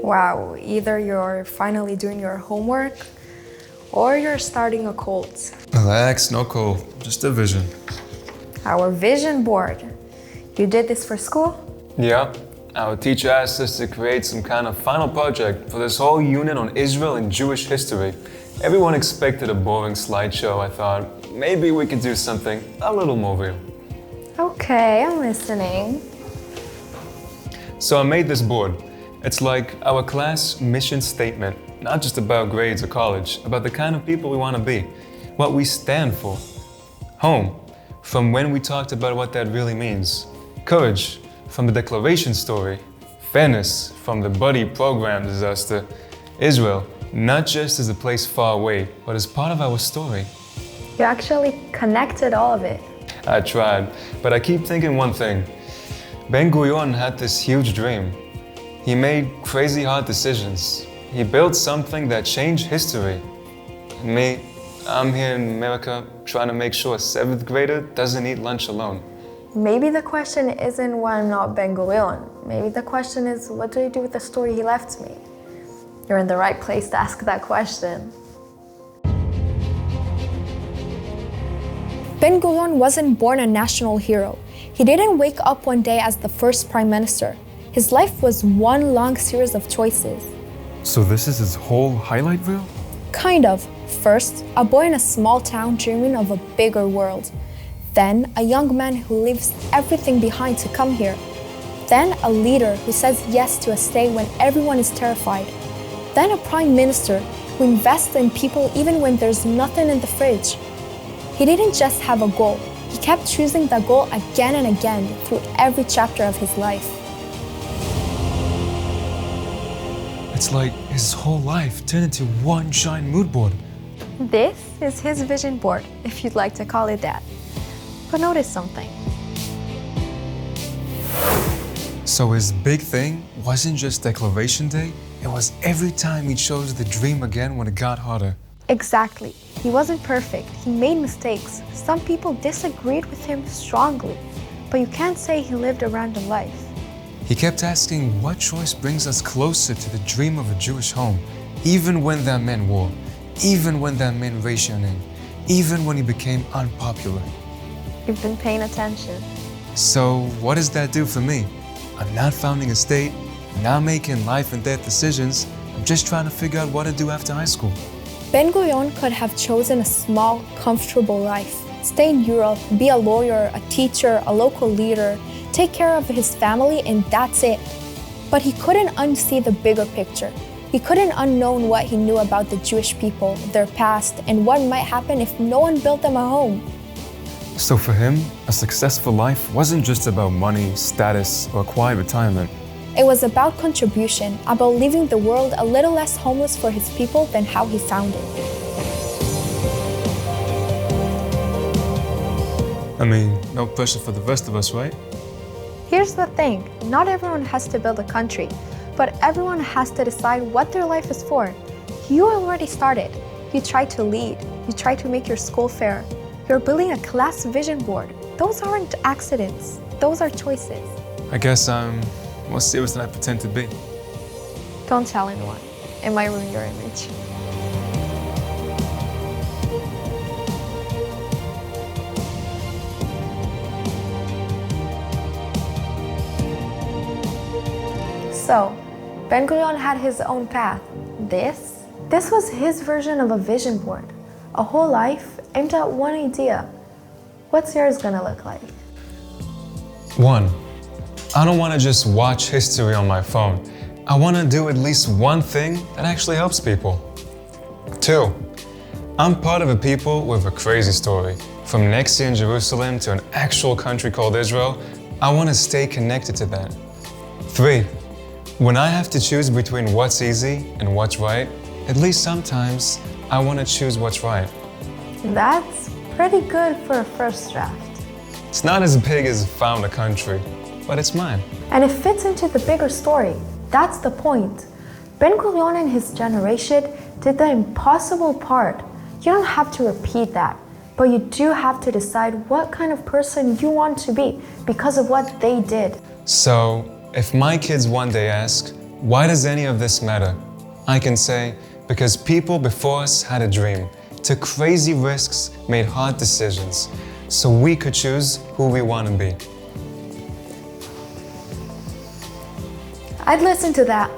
Wow, either you're finally doing your homework or you're starting a cult. Relax, no cold, just a vision. Our vision board. You did this for school? Yeah, our teacher asked us to create some kind of final project for this whole unit on Israel and Jewish history. Everyone expected a boring slideshow. I thought, maybe we could do something a little more real. Okay, I'm listening. So I made this board. It's like our class mission statement, not just about grades or college, about the kind of people we want to be, what we stand for. Home, from when we talked about what that really means. Courage, from the declaration story. Fairness, from the buddy program disaster. Israel, not just as a place far away, but as part of our story. You actually connected all of it. I tried, but I keep thinking one thing. Ben-Gurion had this huge dream. He made crazy hard decisions. He built something that changed history. And me, I'm here in America trying to make sure a 7th grader doesn't eat lunch alone. Maybe the question isn't why I'm not Ben-Gurion. Maybe the question is, what do you do with the story he left me? You're in the right place to ask that question. Ben-Gurion wasn't born a national hero. He didn't wake up one day as the first prime minister. His life was one long series of choices. So this is his whole highlight reel? Kind of. First, a boy in a small town dreaming of a bigger world. Then, a young man who leaves everything behind to come here. Then, a leader who says yes to a stay when everyone is terrified. Then, a prime minister who invests in people even when there's nothing in the fridge. He didn't just have a goal. He kept choosing that goal again and again through every chapter of his life. It's like his whole life turned into one giant mood board. This is his vision board, if you'd like to call it that. But notice something. So his big thing wasn't just Declaration Day, it was every time he chose the dream again when it got harder. Exactly. He wasn't perfect. He made mistakes. Some people disagreed with him strongly, but you can't say he lived a random life. He kept asking what choice brings us closer to the dream of a Jewish home, even when that meant war, even when that meant rationing, even when he became unpopular. You've been paying attention. So what does that do for me? I'm not founding a state, not making life and death decisions. I'm just trying to figure out what to do after high school. Ben-Gurion could have chosen a small, comfortable life. Stay in Europe, be a lawyer, a teacher, a local leader, take care of his family, and that's it. But he couldn't unsee the bigger picture. He couldn't unknown what he knew about the Jewish people, their past, and what might happen if no one built them a home. So for him, a successful life wasn't just about money, status, or quiet retirement. It was about contribution, about leaving the world a little less homeless for his people than how he found it. I mean, no pressure for the rest of us, right? Here's the thing, not everyone has to build a country, but everyone has to decide what their life is for. You already started. You tried to lead. You tried to make your school fair. You're building a class vision board. Those aren't accidents. Those are choices. I guess I'm more serious than I pretend to be. Don't tell anyone. It might ruin your image. So, Ben-Gurion had his own path. This was his version of a vision board. A whole life aimed at one idea. What's yours gonna look like? 1. I don't want to just watch history on my phone. I want to do at least one thing that actually helps people. 2. I'm part of a people with a crazy story. From next year in Jerusalem to an actual country called Israel, I want to stay connected to that. 3. When I have to choose between what's easy and what's right, at least sometimes I want to choose what's right. That's pretty good for a first draft. It's not as big as found a country, but it's mine. And it fits into the bigger story. That's the point. Ben-Gurion and his generation did the impossible part. You don't have to repeat that, but you do have to decide what kind of person you want to be because of what they did. So, if my kids one day ask, Why does any of this matter? I can say, because people before us had a dream, took crazy risks, made hard decisions, so we could choose who we want to be. I'd listen to that.